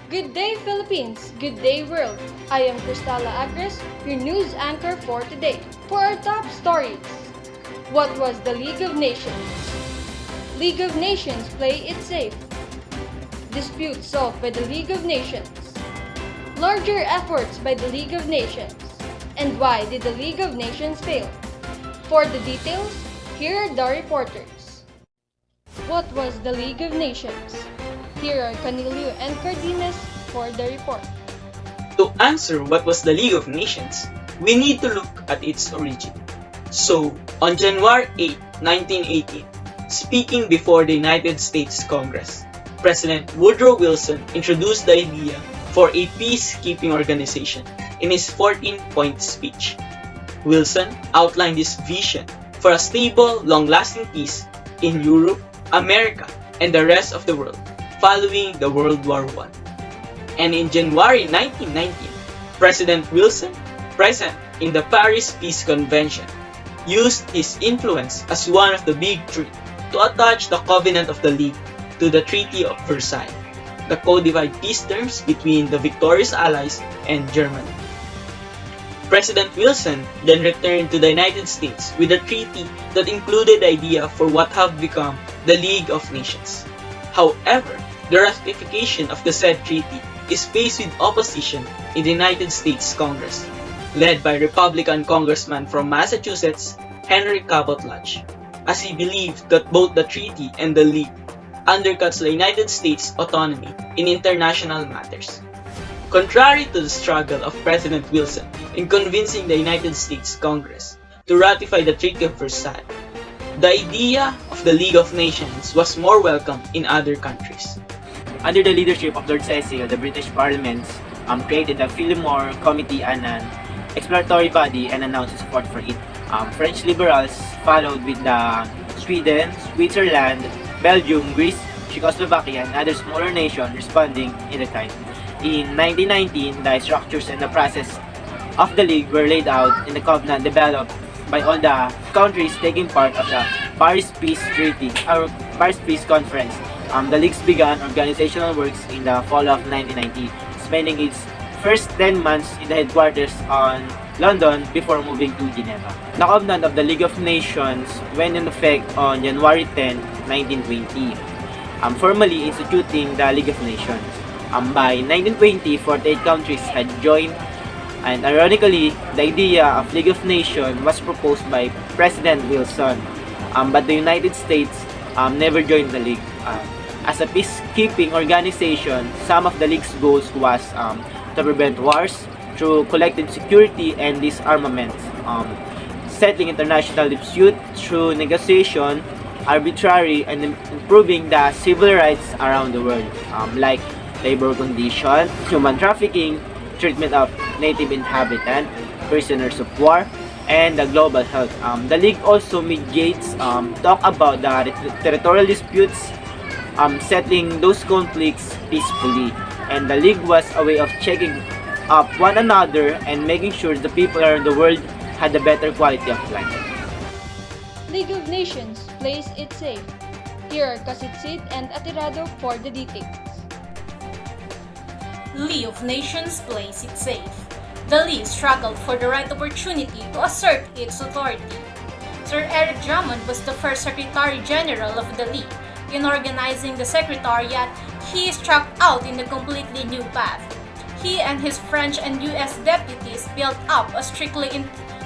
Good day, Philippines! Good day, world! I am Cristala Agres, your news anchor for today. For our top stories, what was the League of Nations? League of Nations play it safe. Dispute solved by the League of Nations. Larger efforts by the League of Nations. And why did the League of Nations fail? For the details, here are the reporters. What was the League of Nations? Here are Canilio and Cardenas for the report. To answer what was the League of Nations, we need to look at its origin. So, on January 8, 1918, speaking before the United States Congress, President Woodrow Wilson introduced the idea for a peacekeeping organization in his 14-point speech. Wilson outlined his vision for a stable, long-lasting peace in Europe, America, and the rest of the world following the World War I. And in January 1919, President Wilson, present in the Paris Peace Convention, used his influence as one of the Big Three to attach the Covenant of the League to the Treaty of Versailles, the codified peace terms between the victorious Allies and Germany. President Wilson then returned to the United States with a treaty that included the idea for what have become the League of Nations. However, the ratification of the said treaty is faced with opposition in the United States Congress, led by Republican Congressman from Massachusetts, Henry Cabot Lodge, as he believed that both the treaty and the League undercuts the United States' autonomy in international matters. Contrary to the struggle of President Wilson in convincing the United States Congress to ratify the Treaty of Versailles, the idea of the League of Nations was more welcome in other countries. Under the leadership of Lord Cecil, the British Parliament created the Fillmore Committee and an exploratory body and announced support for it. French liberals followed with Sweden, Switzerland, Belgium, Greece, Czechoslovakia, and other smaller nations responding in the kind. In 1919, the structures and the process of the League were laid out in the covenant developed by all the countries taking part of the Paris Peace Treaty or Paris Peace Conference. The Leagues began organizational works in the fall of 1990, spending its first 10 months in the headquarters on London before moving to Geneva. The Covenant of the League of Nations went into effect on January 10, 1920, formally instituting the League of Nations. By 1920, 48 countries had joined, and ironically, the idea of League of Nations was proposed by President Wilson, but the United States never joined the League. As a peacekeeping organization, some of the League's goals was to prevent wars through collective security and disarmament, settling international disputes through negotiation, arbitrary, and improving the civil rights around the world, like labor conditions, human trafficking, treatment of native inhabitants, prisoners of war, and the global health. The League also mediates, talk about the territorial disputes, settling those conflicts peacefully. And the League was a way of checking up one another and making sure the people around the world had a better quality of life. League of Nations plays it safe. Here are Kasitsid and Atirado for the details. League of Nations plays it safe. The League struggled for the right opportunity to assert its authority. Sir Eric Drummond was the first Secretary General of the League. In organizing the Secretariat, he struck out in a completely new path. He and his French and US deputies built up a strictly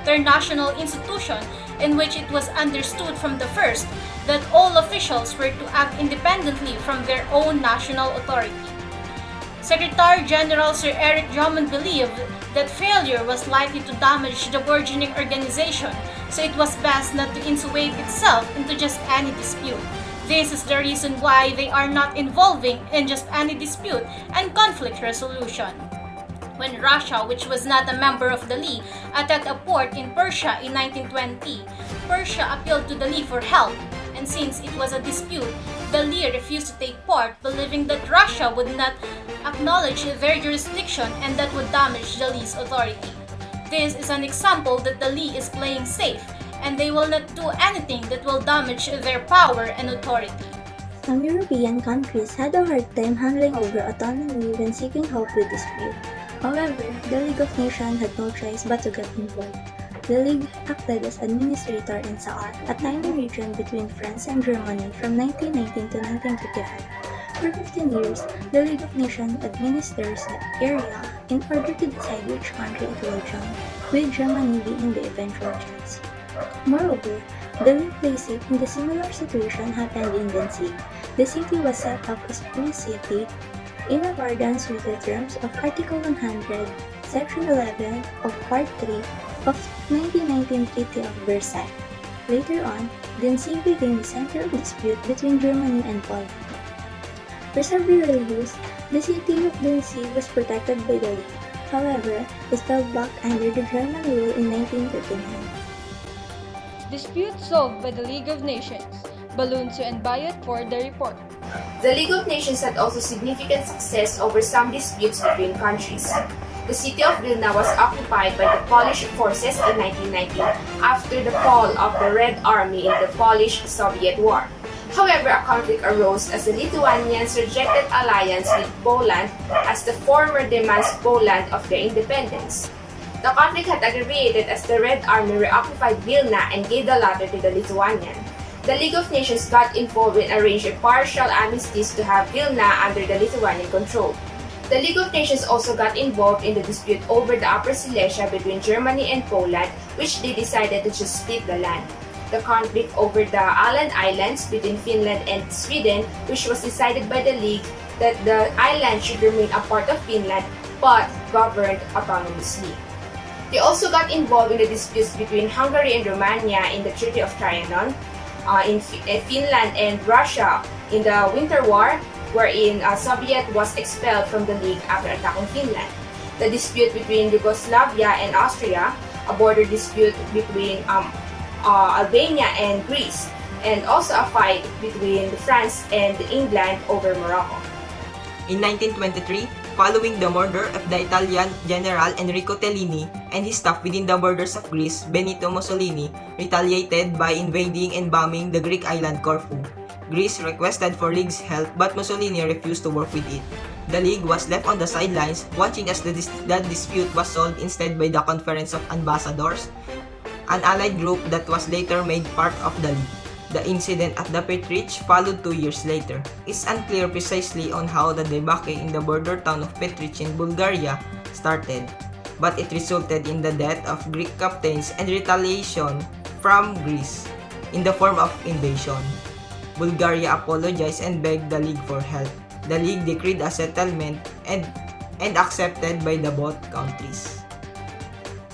international institution in which it was understood from the first that all officials were to act independently from their own national authority. Secretary General Sir Eric Drummond believed that failure was likely to damage the burgeoning organization, so it was best not to insulate itself into just any dispute. This is the reason why they are not involving in just any dispute and conflict resolution. When Russia, which was not a member of the League, attacked a port in Persia in 1920, Persia appealed to the League for help, and since it was a dispute, the League refused to take part, believing that Russia would not acknowledge their jurisdiction and that would damage the League's authority. This is an example that the League is playing safe, and they will not do anything that will damage their power and authority. Some European countries had a hard time handling over autonomy when seeking help with dispute. However, the League of Nations had no choice but to get involved. The League acted as administrator in Saar, a tiny region between France and Germany from 1919 to 1955. For 15 years, the League of Nations administers the area in order to decide which country it will join, with Germany being the eventual choice. Moreover, the League placed it in the similar situation happened in Danzig. The city was set up as free city in accordance with the terms of Article 100, Section 11 of Part 3 of 1919 Treaty of Versailles. Later on, Danzig became the center of dispute between Germany and Poland. For several years, the city of Danzig was protected by the League. However, it fell back under the German rule in 1939. Dispute solved by the League of Nations. Balunso and Bayot for the report. The League of Nations had also significant success over some disputes between countries. The city of Vilna was occupied by the Polish forces in 1919 after the fall of the Red Army in the Polish-Soviet War. However, a conflict arose as the Lithuanians rejected alliance with Poland as the former demands Poland of their independence. The conflict had aggravated as the Red Army reoccupied Vilna and gave the latter to the Lithuanian. The League of Nations got involved and arranged a partial armistice to have Vilna under the Lithuanian control. The League of Nations also got involved in the dispute over the Upper Silesia between Germany and Poland, which they decided to just split the land. The conflict over the Åland Islands between Finland and Sweden, which was decided by the League that the island should remain a part of Finland but governed autonomously. They also got involved in the disputes between Hungary and Romania in the Treaty of Trianon, in Finland and Russia in the Winter War, wherein Soviet was expelled from the League after attacking Finland. The dispute between Yugoslavia and Austria, a border dispute between Albania and Greece, and also a fight between France and England over Morocco. In 1923, following the murder of the Italian General Enrico Tellini and his staff within the borders of Greece, Benito Mussolini retaliated by invading and bombing the Greek island Corfu. Greece requested for League's help, but Mussolini refused to work with it. The League was left on the sidelines, watching as the dispute was solved instead by the Conference of Ambassadors, an allied group that was later made part of the League. The incident at the Petrich followed 2 years later. It's unclear precisely on how the debacle in the border town of Petrich in Bulgaria started, but it resulted in the death of Greek captains and retaliation from Greece in the form of invasion. Bulgaria apologized and begged the League for help. The League decreed a settlement and accepted by the both countries.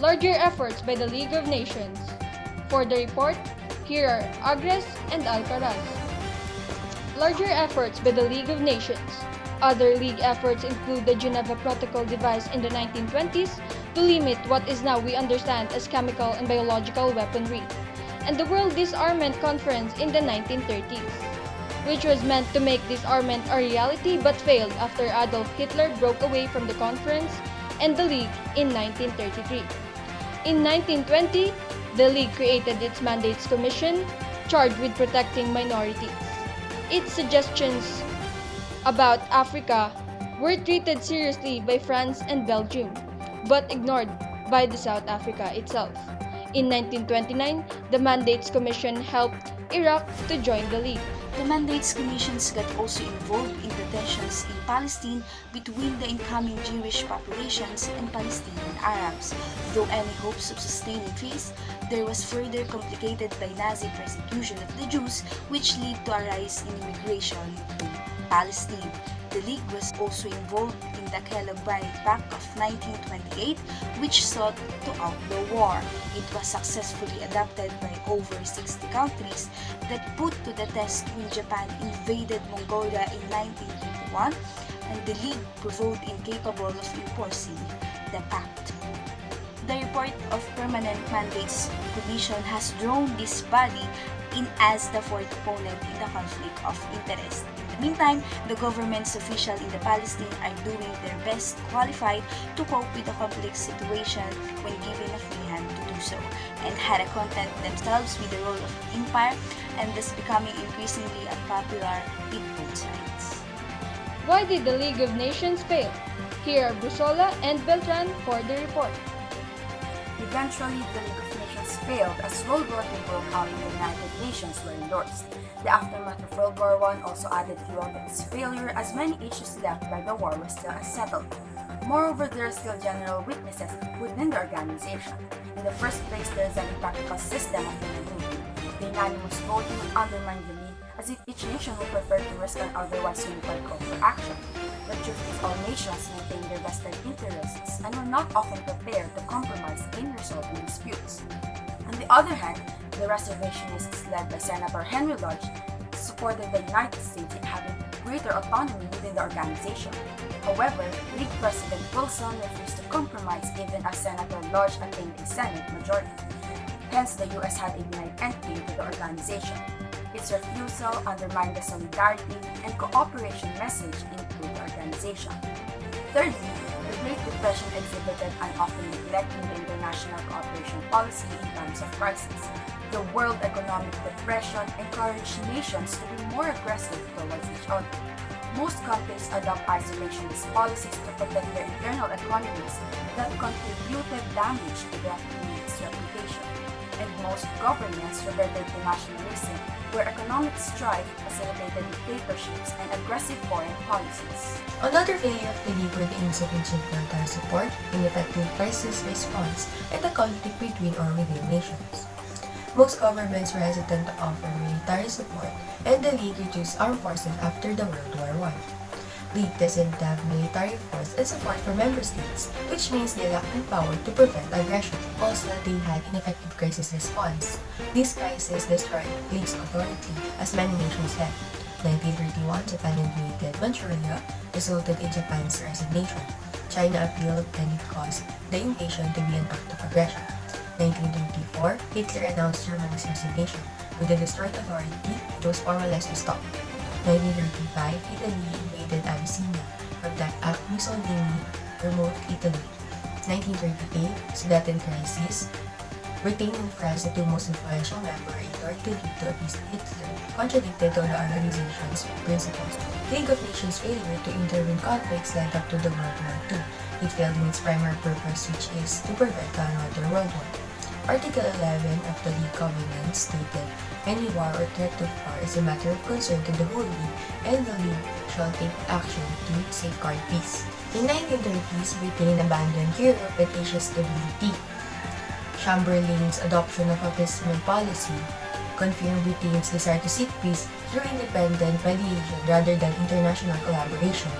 Larger efforts by the League of Nations. For the report, here are Agres and Alcaraz. Larger efforts by the League of Nations. Other League efforts include the Geneva Protocol devised in the 1920s to limit what is now we understand as chemical and biological weaponry, and the World Disarmament Conference in the 1930s, which was meant to make disarmament a reality but failed after Adolf Hitler broke away from the conference and the League in 1933. In 1920, the League created its Mandates Commission, charged with protecting minorities. Its suggestions about Africa were treated seriously by France and Belgium, but ignored by the South Africa itself. In 1929, the Mandates Commission helped Iraq to join the League. The Mandates Commissions got also involved in the tensions in Palestine between the incoming Jewish populations and Palestinian Arabs. Though any hopes of sustaining peace, there was further complicated by Nazi persecution of the Jews, which led to a rise in immigration to Palestine. The League was also involved in the Calabria Pact of 1928, which sought to outlaw war. It was successfully adopted by over 60 countries that put to the test when Japan invaded Mongolia in 1921, and the League proved incapable of enforcing the pact. The report of Permanent Mandates Commission has drawn this body in as the fourth opponent in the conflict of interest. In the meantime, the government's officials in the Palestine are doing their best qualified to cope with the complex situation when given a free hand to do so, and had to content themselves with the role of empire and thus becoming increasingly unpopular with both sides. Why did the League of Nations fail? Here are Brusola and Beltran for the report. Eventually, the League of Nations failed as World War II broke out and the United Nations were endorsed. The aftermath of World War I also added fuel to its failure as many issues left by the war were still unsettled. Moreover, there are still general weaknesses within the organization. In the first place, there is an impractical system of unanimity. The unanimous voting would undermine the League as if each nation would prefer to risk an otherwise unified call for action. The truth is all nations maintain their vested interests and were not often prepared to compromise in resolving disputes. On the other hand, the reservationists led by Senator Henry Lodge supported the United States in having greater autonomy within the organization. However, League President Wilson refused to compromise even as Senator Lodge attained a Senate majority. Hence, the US had a denied entry into the organization. Its refusal undermined the solidarity and cooperation message into the organization. Thirdly, the Great Depression exhibited an often neglecting the international cooperation policy in times of crisis. The World Economic Depression encouraged nations to be more aggressive towards each other. Most countries adopt isolationist policies to protect their internal economies that contributed damage to the League's reputation. And most governments reverted to nationalism, where economic strife facilitated dictatorships and aggressive foreign policies. Another failure of the League were the insufficient military support, ineffective crisis response, and the conflict between or within nations. Most governments were hesitant to offer military support, and the League reduced armed forces after the World War I. League doesn't have military force and support for member states, which means they lacked the power to prevent aggression. Also, they had ineffective crisis response. This crisis destroyed League's authority, as many nations had. 1931, Japan invaded Manchuria, resulted in Japan's resignation. China appealed and it caused the invasion to be an act of aggression. 1934, Hitler announced Germany's resignation. With the destroyed authority, it was powerless to stop. 1935, Italy invaded Abyssinia. From that act, Mussolini removed Italy. 1938, Sudeten crisis. Britain and France, the two most influential members, entered the League to appease Hitler, contradicted to the organization's principles. League of Nations failure to intervene conflicts led up to the World War II. It failed in its primary purpose, which is to prevent another World War. Article 11 of the League Covenant stated, any war or threat of war is a matter of concern to the whole League, and the League shall take action to safeguard peace. In 1930s, Britain abandoned Europe and Asia's stability. Chamberlain's adoption of appeasement policy confirmed Britain's desire to seek peace through independent mediation rather than international collaboration.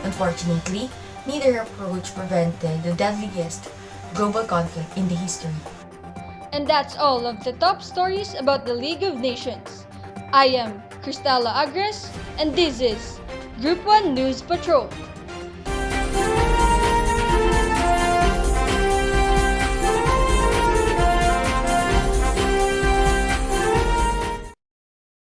Unfortunately, neither approach prevented the deadliest global conflict in the history. And that's all of the top stories about the League of Nations. I am Cristela Agres, and this is Group 1 News Patrol.